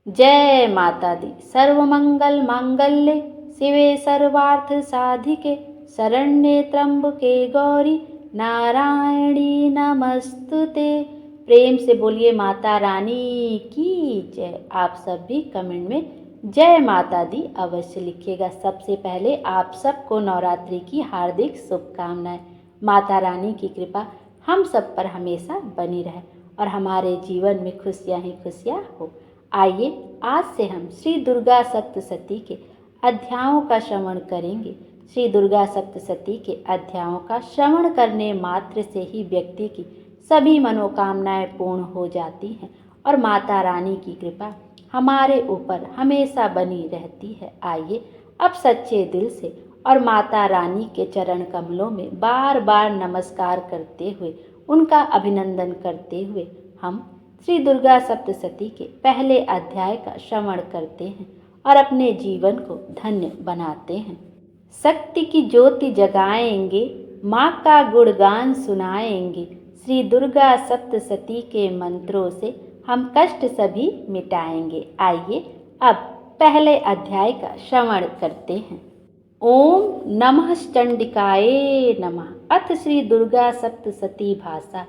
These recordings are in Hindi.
जय माता दी। सर्वमंगल मांगल्ये शिवे सर्वार्थ साधिके शरण्ये त्र्यंबके गौरी नारायणी नमस्तुते। प्रेम से बोलिए माता रानी की जय। आप सब भी कमेंट में जय माता दी अवश्य लिखिएगा। सबसे पहले आप सबको नवरात्रि की हार्दिक शुभकामनाएं। माता रानी की कृपा हम सब पर हमेशा बनी रहे और हमारे जीवन में खुशियां ही खुशियां हो। आइए आज से हम श्री दुर्गा सप्तशती के अध्यायों का श्रवण करेंगे। श्री दुर्गा सप्तशती के अध्यायों का श्रवण करने मात्र से ही व्यक्ति की सभी मनोकामनाएं पूर्ण हो जाती हैं और माता रानी की कृपा हमारे ऊपर हमेशा बनी रहती है। आइए अब सच्चे दिल से और माता रानी के चरण कमलों में बार बार नमस्कार करते हुए उनका अभिनंदन करते हुए हम श्री दुर्गा सप्तशती के पहले अध्याय का श्रवण करते हैं और अपने जीवन को धन्य बनाते हैं। शक्ति की ज्योति जगाएंगे, माँ का गुणगान सुनाएंगे। श्री दुर्गा सप्तशती के मंत्रों से हम कष्ट सभी मिटाएंगे। आइए अब पहले अध्याय का श्रवण करते हैं। ओम नमः चंडिकाय नमः। अथ श्री दुर्गा सप्तशती भाषा।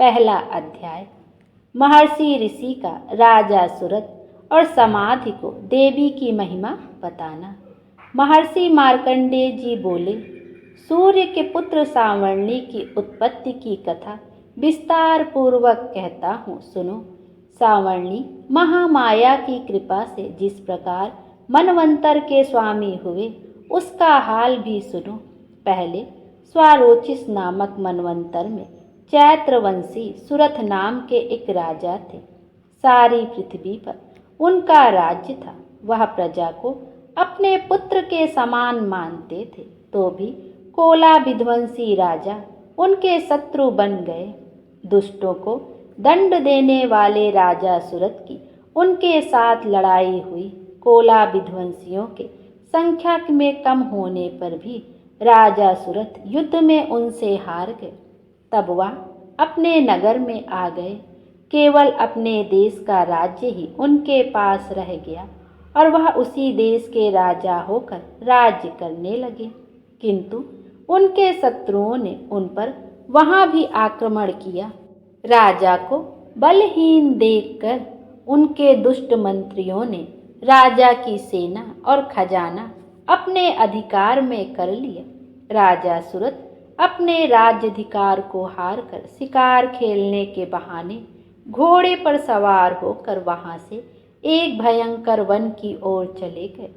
पहला अध्याय। महर्षि ऋषि का राजा सुरथ और समाधि को देवी की महिमा बताना। महर्षि मार्कंडेय जी बोले, सूर्य के पुत्र सांवर्णी की उत्पत्ति की कथा विस्तार पूर्वक कहता हूँ, सुनो। सांवर्णी महामाया की कृपा से जिस प्रकार मनवंतर के स्वामी हुए उसका हाल भी सुनो। पहले स्वारोचिस नामक मनवंतर में चैत्रवंशी सुरथ नाम के एक राजा थे। सारी पृथ्वी पर उनका राज्य था। वह प्रजा को अपने पुत्र के समान मानते थे, तो भी कोला विध्वंसी राजा उनके शत्रु बन गए। दुष्टों को दंड देने वाले राजा सुरथ की उनके साथ लड़ाई हुई। कोला विध्वंसियों के संख्या में कम होने पर भी राजा सुरथ युद्ध में उनसे हार गए। तब वह अपने नगर में आ गए। केवल अपने देश का राज्य ही उनके पास रह गया और वह उसी देश के राजा होकर राज्य करने लगे। किंतु उनके शत्रुओं ने उन पर वहां भी आक्रमण किया। राजा को बलहीन देखकर उनके दुष्ट मंत्रियों ने राजा की सेना और खजाना अपने अधिकार में कर लिया। राजा सुरथ अपने राज्याधिकार को हार कर शिकार खेलने के बहाने घोड़े पर सवार होकर वहां से एक भयंकर वन की ओर चले गए।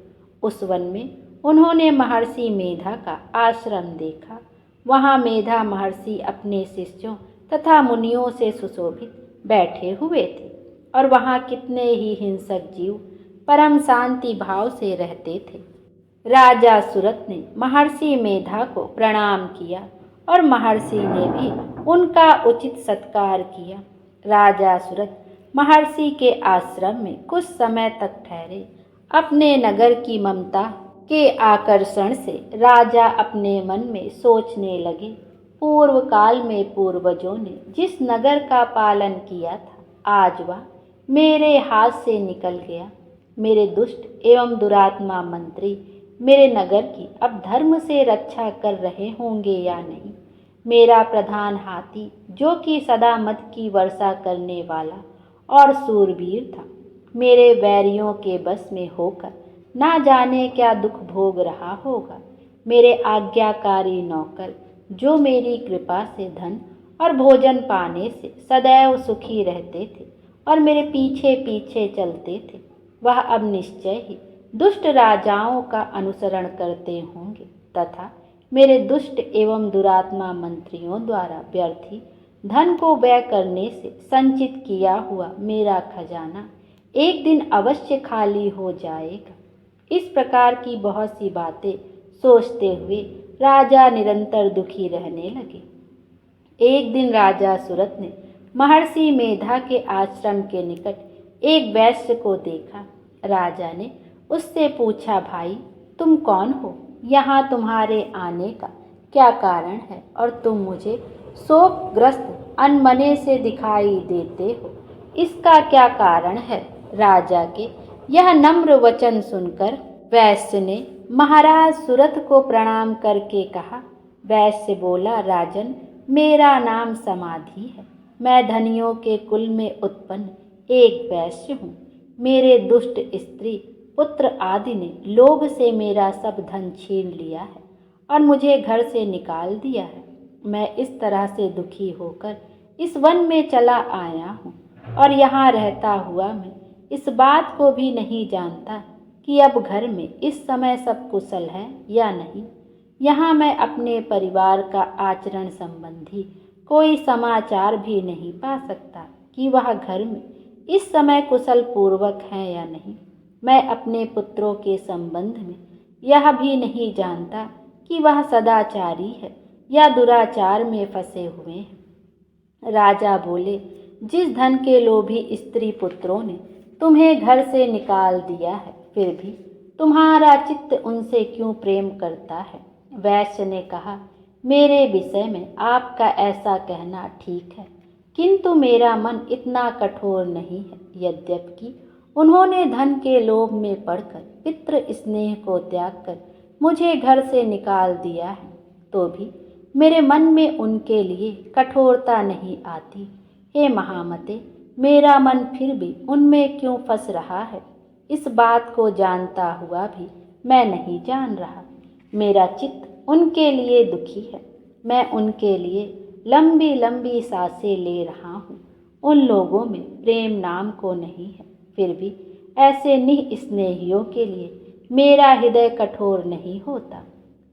उस वन में उन्होंने महर्षि मेधा का आश्रम देखा। वहां मेधा महर्षि अपने शिष्यों तथा मुनियों से सुशोभित बैठे हुए थे और वहां कितने ही हिंसक जीव परम शांति भाव से रहते थे। राजा सुरथ ने महर्षि मेधा को प्रणाम किया और महर्षि ने भी उनका उचित सत्कार किया। राजा सुरथ महर्षि के आश्रम में कुछ समय तक ठहरे। अपने नगर की ममता के आकर्षण से राजा अपने मन में सोचने लगे, पूर्व काल में पूर्वजों ने जिस नगर का पालन किया था, आज वह मेरे हाथ से निकल गया। मेरे दुष्ट एवं दुरात्मा मंत्री मेरे नगर की अब धर्म से रक्षा कर रहे होंगे या नहीं। मेरा प्रधान हाथी, जो कि सदा मद की वर्षा करने वाला और सूरवीर था, मेरे बैरियों के बस में होकर ना जाने क्या दुख भोग रहा होगा। मेरे आज्ञाकारी नौकर, जो मेरी कृपा से धन और भोजन पाने से सदैव सुखी रहते थे और मेरे पीछे पीछे चलते थे, वह अब निश्चय ही दुष्ट राजाओं का अनुसरण करते होंगे तथा मेरे दुष्ट एवं दुरात्मा मंत्रियों द्वारा व्यर्थी धन को व्यय करने से संचित किया हुआ मेरा खजाना एक दिन अवश्य खाली हो जाएगा। इस प्रकार की बहुत सी बातें सोचते हुए राजा निरंतर दुखी रहने लगे। एक दिन राजा सुरथ ने महर्षि मेधा के आश्रम के निकट एक वैश्य को देखा। राजा ने उससे पूछा, भाई तुम कौन हो? यहाँ तुम्हारे आने का क्या कारण है और तुम मुझे शोकग्रस्त अनमने से दिखाई देते हो, इसका क्या कारण है? राजा के यह नम्र वचन सुनकर वैश्य ने महाराज सुरथ को प्रणाम करके कहा। वैश्य बोला, राजन, मेरा नाम समाधि है। मैं धनियों के कुल में उत्पन्न एक वैश्य हूँ। मेरे दुष्ट स्त्री पुत्र आदि ने लोभ से मेरा सब धन छीन लिया है और मुझे घर से निकाल दिया है। मैं इस तरह से दुखी होकर इस वन में चला आया हूँ और यहाँ रहता हुआ मैं इस बात को भी नहीं जानता कि अब घर में इस समय सब कुशल है या नहीं। यहाँ मैं अपने परिवार का आचरण संबंधी कोई समाचार भी नहीं पा सकता कि वह घर में इस समय कुशल पूर्वक है या नहीं। मैं अपने पुत्रों के संबंध में यह भी नहीं जानता कि वह सदाचारी है या दुराचार में फंसे हुए हैं। राजा बोले, जिस धन के लोभी स्त्री पुत्रों ने तुम्हें घर से निकाल दिया है, फिर भी तुम्हारा चित्त उनसे क्यों प्रेम करता है? वैश्य ने कहा, मेरे विषय में आपका ऐसा कहना ठीक है, किंतु मेरा मन इतना कठोर नहीं है। यद्यपि उन्होंने धन के लोभ में पड़कर पितृ स्नेह को त्याग कर मुझे घर से निकाल दिया है, तो भी मेरे मन में उनके लिए कठोरता नहीं आती। हे महामते, मेरा मन फिर भी उनमें क्यों फंस रहा है, इस बात को जानता हुआ भी मैं नहीं जान रहा। मेरा चित्त उनके लिए दुखी है। मैं उनके लिए लंबी लंबी सांसें ले रहा हूँ। उन लोगों में प्रेम नाम को नहीं है, फिर भी ऐसे निस्नेहियों के लिए मेरा हृदय कठोर नहीं होता।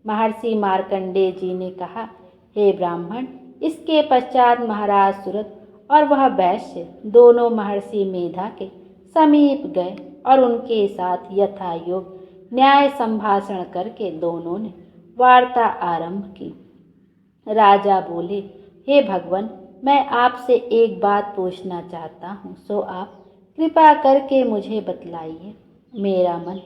महर्षि मार्कंडेय जी ने कहा, हे ब्राह्मण, इसके पश्चात महाराज सुरथ और वह वैश्य दोनों महर्षि मेधा के समीप गए और उनके साथ यथायोग न्याय संभाषण करके दोनों ने वार्ता आरंभ की। राजा बोले, हे भगवान, मैं आपसे एक बात पूछना चाहता हूँ, सो आप कृपा करके मुझे बतलाइए। मेरा मन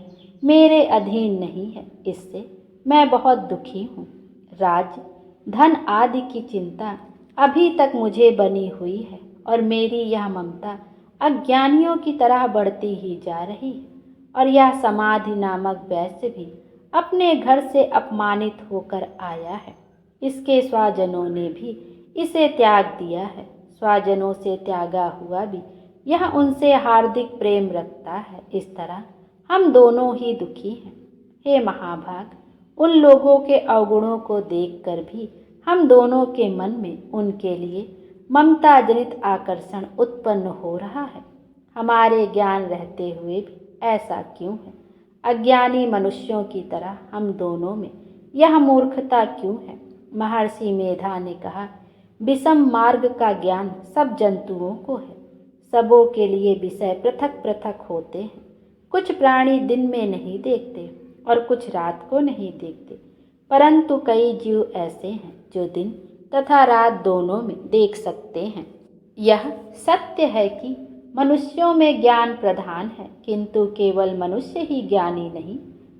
मेरे अधीन नहीं है, इससे मैं बहुत दुखी हूँ। राज्य, धन आदि की चिंता अभी तक मुझे बनी हुई है और मेरी यह ममता अज्ञानियों की तरह बढ़ती ही जा रही है। और यह समाधि नामक वैश्य भी अपने घर से अपमानित होकर आया है। इसके स्वजनों ने भी इसे त्याग दिया है। स्वजनों से त्यागा हुआ भी यह उनसे हार्दिक प्रेम रखता है। इस तरह हम दोनों ही दुखी हैं। हे महाभाग, उन लोगों के अवगुणों को देखकर भी हम दोनों के मन में उनके लिए ममता जनित आकर्षण उत्पन्न हो रहा है। हमारे ज्ञान रहते हुए भी ऐसा क्यों है? अज्ञानी मनुष्यों की तरह हम दोनों में यह मूर्खता क्यों है? महर्षि मेधा ने कहा, विषम मार्ग का ज्ञान सब जंतुओं को है। सबों के लिए विषय पृथक पृथक होते हैं। कुछ प्राणी दिन में नहीं देखते और कुछ रात को नहीं देखते, परंतु कई जीव ऐसे हैं जो दिन तथा रात दोनों में देख सकते हैं। यह सत्य है कि मनुष्यों में ज्ञान प्रधान है, किंतु केवल मनुष्य ही ज्ञानी नहीं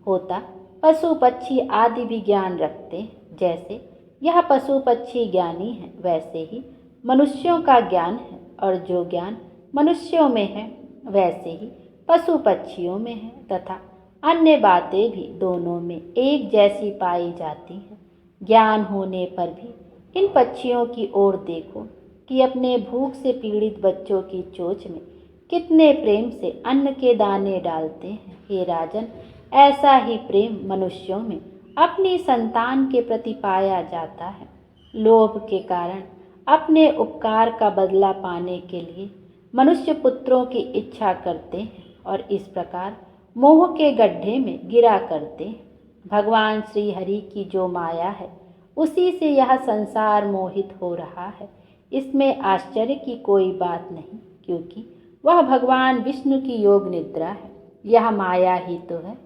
होता। पशु पक्षी आदि भी ज्ञान रखते हैं। जैसे यह पशु पक्षी ज्ञानी है, वैसे ही मनुष्यों का ज्ञान है, और जो ज्ञान मनुष्यों में है वैसे ही पशु पक्षियों में है, तथा अन्य बातें भी दोनों में एक जैसी पाई जाती हैं। ज्ञान होने पर भी इन पक्षियों की ओर देखो कि अपने भूख से पीड़ित बच्चों की चोंच में कितने प्रेम से अन्न के दाने डालते हैं। हे राजन, ऐसा ही प्रेम मनुष्यों में अपनी संतान के प्रति पाया जाता है। लोभ के कारण अपने उपकार का बदला पाने के लिए मनुष्य पुत्रों की इच्छा करते हैं और इस प्रकार मोह के गड्ढे में गिरा करते हैं। भगवान श्री हरि की जो माया है, उसी से यह संसार मोहित हो रहा है। इसमें आश्चर्य की कोई बात नहीं, क्योंकि वह भगवान विष्णु की योग निद्रा है। यह माया ही तो है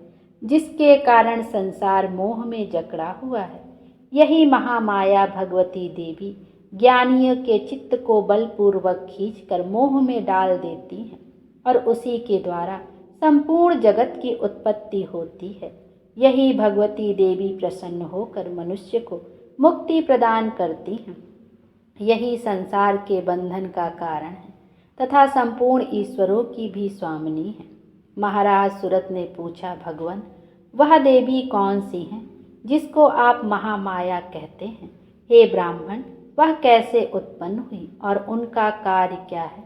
जिसके कारण संसार मोह में जकड़ा हुआ है। यही महामाया भगवती देवी ज्ञानियों के चित्त को बलपूर्वक खींचकर मोह में डाल देती हैं और उसी के द्वारा संपूर्ण जगत की उत्पत्ति होती है। यही भगवती देवी प्रसन्न होकर मनुष्य को मुक्ति प्रदान करती हैं। यही संसार के बंधन का कारण है। तथा संपूर्ण ईश्वरों की भी स्वामिनी है। महाराज सुरत ने पूछा, भगवान वह देवी कौन सी हैं जिसको आप महामाया कहते हैं? हे ब्राह्मण, वह कैसे उत्पन्न हुई और उनका कार्य क्या है?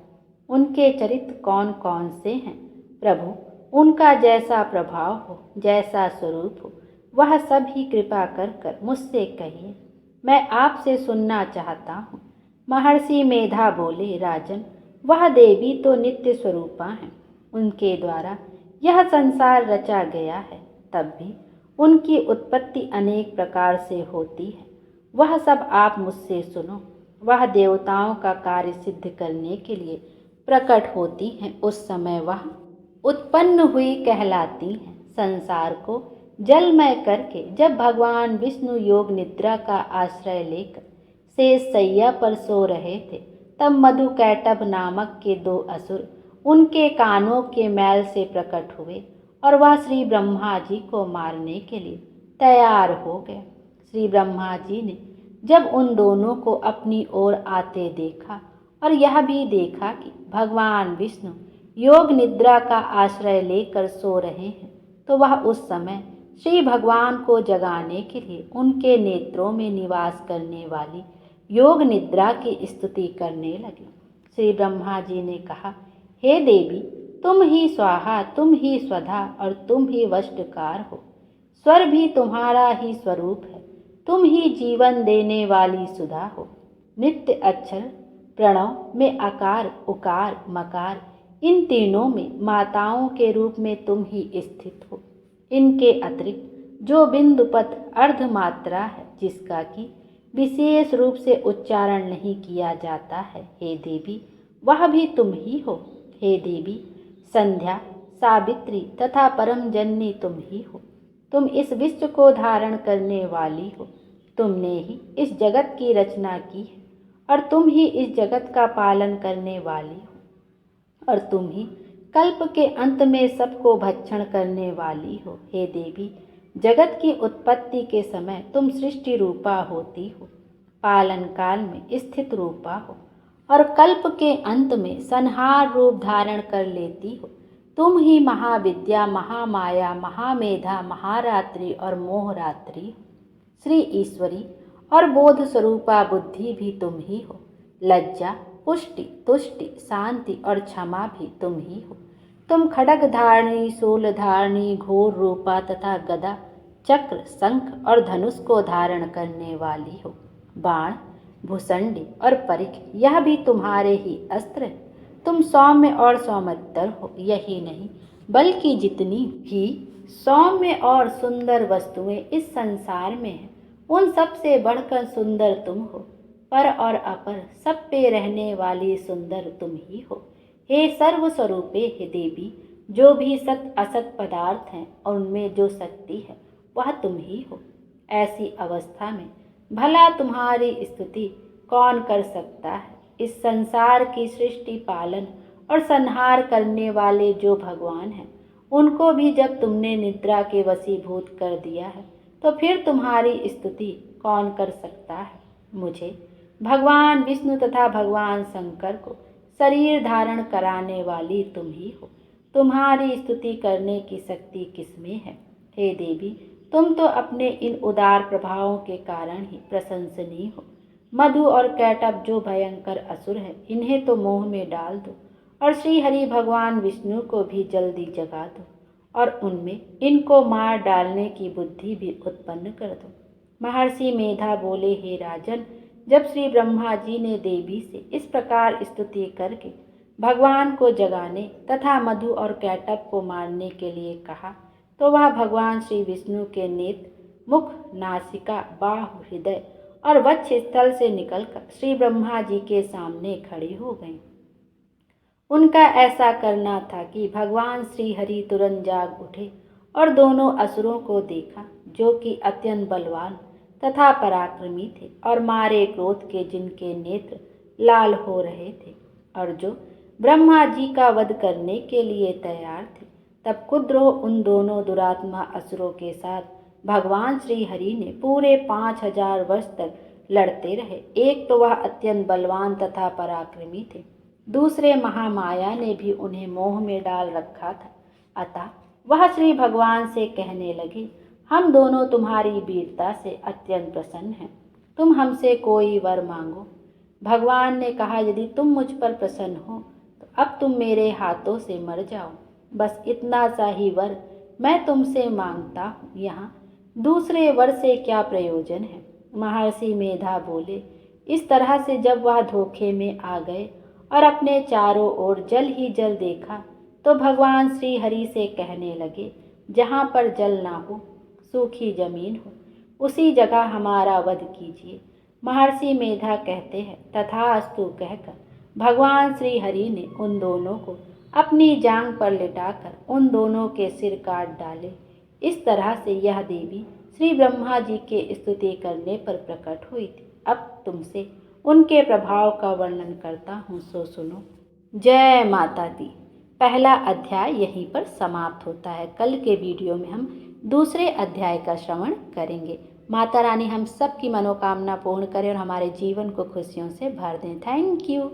उनके चरित्र कौन कौन से हैं? प्रभु, उनका जैसा प्रभाव हो, जैसा स्वरूप हो, वह सब ही कृपा कर मुझसे कहिए, मैं आपसे सुनना चाहता हूँ। महर्षि मेधा बोले, राजन, वह देवी तो नित्य स्वरूपा हैं। उनके द्वारा यह संसार रचा गया है, तब भी उनकी उत्पत्ति अनेक प्रकार से होती है। वह सब आप मुझसे सुनो। वह देवताओं का कार्य सिद्ध करने के लिए प्रकट होती हैं। उस समय वह उत्पन्न हुई कहलाती हैं। संसार को जलमय करके जब भगवान विष्णु योग निद्रा का आश्रय लेकर शेष सैया पर सो रहे थे, तब मधुकैटभ नामक के 2 असुर उनके कानों के मैल से प्रकट हुए और वह श्री ब्रह्मा जी को मारने के लिए तैयार हो गए। श्री ब्रह्मा जी ने जब उन दोनों को अपनी ओर आते देखा और यह भी देखा कि भगवान विष्णु योग निद्रा का आश्रय लेकर सो रहे हैं, तो वह उस समय श्री भगवान को जगाने के लिए उनके नेत्रों में निवास करने वाली योग निद्रा की स्तुति करने लगे। श्री ब्रह्मा जी ने कहा, हे देवी, तुम ही स्वाहा, तुम ही स्वधा और तुम ही वष्टकार हो। स्वर भी तुम्हारा ही स्वरूप है। तुम ही जीवन देने वाली सुधा हो। नित्य अक्षर प्रणव में आकार, उकार, मकार, इन तीनों में माताओं के रूप में तुम ही स्थित हो। इनके अतिरिक्त जो बिंदुपथ अर्धमात्रा है, जिसका कि विशेष रूप से उच्चारण नहीं किया जाता है, हे देवी, वह भी तुम ही हो। हे देवी, संध्या, सावित्री तथा परम जननी तुम ही हो। तुम इस विश्व को धारण करने वाली हो। तुमने ही इस जगत की रचना की है और तुम ही इस जगत का पालन करने वाली हो और तुम ही कल्प के अंत में सबको भक्षण करने वाली हो। हे देवी, जगत की उत्पत्ति के समय तुम सृष्टि रूपा होती हो, पालन काल में स्थित रूपा हो और कल्प के अंत में संहार रूप धारण कर लेती हो। तुम ही महाविद्या, महामाया, महामेधा, महारात्रि और मोहरात्रि हो। श्री ईश्वरी और बोध स्वरूपा बुद्धि भी तुम ही हो। लज्जा, पुष्टि, तुष्टि, शांति और क्षमा भी तुम ही हो। तुम खड्ग धारणी, शूल धारणी, घोर रूपा तथा गदा, चक्र, शंख और धनुष को धारण करने वाली हो। बाण, भुसंडी और परिख, यह भी तुम्हारे ही अस्त्र है। तुम सौम्य और सौम्यतर हो। यही नहीं, बल्कि जितनी भी सौम्य और सुंदर वस्तुएं इस संसार में हैं, उन सब से बढ़कर सुंदर तुम हो। पर और अपर सब पे रहने वाली सुंदर तुम ही हो। हे सर्वस्वरूपे, हे देवी, जो भी सत असत पदार्थ हैं और उनमें जो शक्ति है, वह तुम ही हो। ऐसी अवस्था में भला तुम्हारी स्तुति कौन कर सकता है? इस संसार की सृष्टि, पालन और संहार करने वाले जो भगवान हैं, उनको भी जब तुमने निद्रा के वशीभूत कर दिया है, तो फिर तुम्हारी स्तुति कौन कर सकता है? मुझे भगवान विष्णु तथा भगवान शंकर को शरीर धारण कराने वाली तुम ही हो। तुम्हारी स्तुति करने की शक्ति किसमें है? हे देवी, तुम तो अपने इन उदार प्रभावों के कारण ही प्रशंसनीय हो। मधु और कैटभ जो भयंकर असुर है, इन्हें तो मोह में डाल दो और श्री हरि भगवान विष्णु को भी जल्दी जगा दो और उनमें इनको मार डालने की बुद्धि भी उत्पन्न कर दो। महर्षि मेधा बोले, हे राजन, जब श्री ब्रह्मा जी ने देवी से इस प्रकार स्तुति करके भगवान को जगाने तथा मधु और कैटभ को मारने के लिए कहा, तो वह भगवान श्री विष्णु के नेत्र, मुख, नासिका, बाहु, हृदय और वक्ष स्थल से निकलकर श्री ब्रह्मा जी के सामने खड़ी हो गई। उनका ऐसा करना था कि भगवान श्री हरि तुरंत जाग उठे और दोनों असुरों को देखा, जो कि अत्यंत बलवान तथा पराक्रमी थे और मारे क्रोध के जिनके नेत्र लाल हो रहे थे और जो ब्रह्मा जी का वध करने के लिए तैयार थे। तब कुद्रोह उन दोनों दुरात्मा असुरों के साथ भगवान श्री हरि ने पूरे 5000 वर्ष तक लड़ते रहे। एक तो वह अत्यंत बलवान तथा पराक्रमी थे, दूसरे महामाया ने भी उन्हें मोह में डाल रखा था। अतः वह श्री भगवान से कहने लगे, हम दोनों तुम्हारी वीरता से अत्यंत प्रसन्न हैं, तुम हमसे कोई वर मांगो। भगवान ने कहा, यदि तुम मुझ पर प्रसन्न हो तो अब तुम मेरे हाथों से मर जाओ, बस इतना सा ही वर मैं तुमसे मांगता हूँ, यहाँ दूसरे वर से क्या प्रयोजन है। महर्षि मेधा बोले, इस तरह से जब वह धोखे में आ गए और अपने चारों ओर जल ही जल देखा तो भगवान श्री हरि से कहने लगे, जहाँ पर जल ना हो, सूखी जमीन हो, उसी जगह हमारा वध कीजिए। महर्षि मेधा कहते हैं, तथास्तु कहकर भगवान श्री हरि ने उन दोनों को अपनी जांघ पर लिटाकर उन दोनों के सिर काट डाले। इस तरह से यह देवी श्री ब्रह्मा जी के स्तुति करने पर प्रकट हुई थी। अब तुमसे उनके प्रभाव का वर्णन करता हूँ, सो सुनो। जय माता दी। पहला अध्याय यहीं पर समाप्त होता है। कल के वीडियो में हम दूसरे अध्याय का श्रवण करेंगे। माता रानी हम सब की मनोकामना पूर्ण करें और हमारे जीवन को खुशियों से भर दें। Thank you.